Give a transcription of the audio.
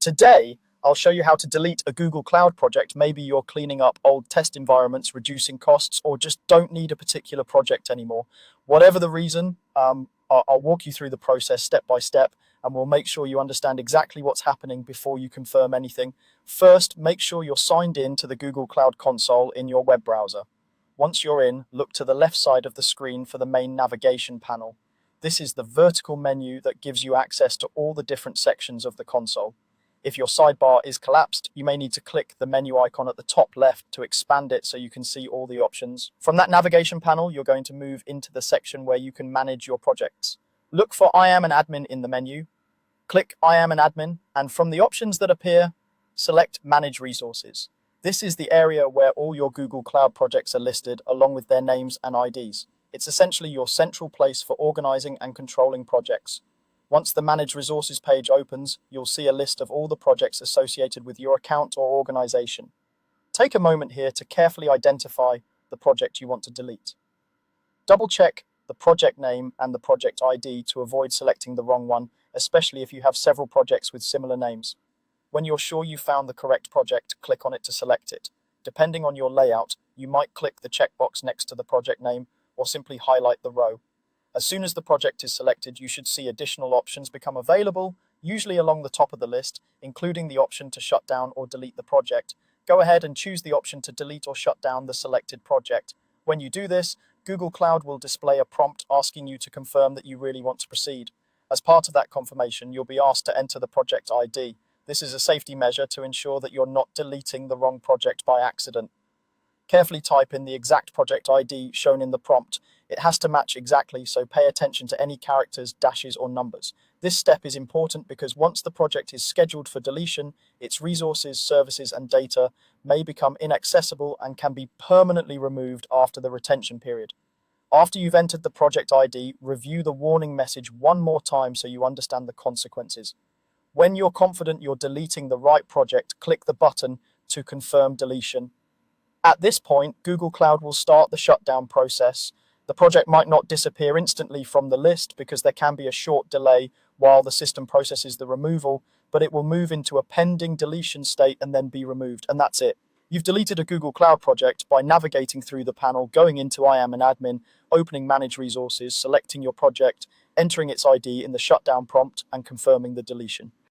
Today, I'll show you how to delete a Google Cloud project. Maybe you're cleaning up old test environments, reducing costs, or just don't need a particular project anymore. Whatever the reason, I'll walk you through the process step by step, and we'll make sure you understand exactly what's happening before you confirm anything. First, make sure you're signed in to the Google Cloud console in your web browser. Once you're in, look to the left side of the screen for the main navigation panel. This is the vertical menu that gives you access to all the different sections of the console. If your sidebar is collapsed, you may need to click the menu icon at the top left to expand it so you can see all the options. From that navigation panel, you're going to move into the section where you can manage your projects. Look for I am an admin in the menu. Click I am an admin, and from the options that appear, select Manage Resources. This is the area where all your Google Cloud projects are listed along with their names and IDs. It's essentially your central place for organizing and controlling projects. Once the Manage Resources page opens, you'll see a list of all the projects associated with your account or organization. Take a moment here to carefully identify the project you want to delete. Double-check the project name and the project ID to avoid selecting the wrong one, especially if you have several projects with similar names. When you're sure you found the correct project, click on it to select it. Depending on your layout, you might click the checkbox next to the project name or simply highlight the row. As soon as the project is selected, you should see additional options become available, usually along the top of the list, including the option to shut down or delete the project. Go ahead and choose the option to delete or shut down the selected project. When you do this, Google Cloud will display a prompt asking you to confirm that you really want to proceed. As part of that confirmation, you'll be asked to enter the project ID. This is a safety measure to ensure that you're not deleting the wrong project by accident. Carefully type in the exact project ID shown in the prompt. It has to match exactly, so pay attention to any characters, dashes, or numbers. This step is important because once the project is scheduled for deletion, its resources, services, and data may become inaccessible and can be permanently removed after the retention period. After you've entered the project ID, review the warning message one more time so you understand the consequences. When you're confident you're deleting the right project, click the button to confirm deletion. At this point, Google Cloud will start the shutdown process. The project might not disappear instantly from the list because there can be a short delay while the system processes the removal, but it will move into a pending deletion state and then be removed, and that's it. You've deleted a Google Cloud project by navigating through the panel, going into I am an admin, opening Manage Resources, selecting your project, entering its ID in the shutdown prompt, and confirming the deletion.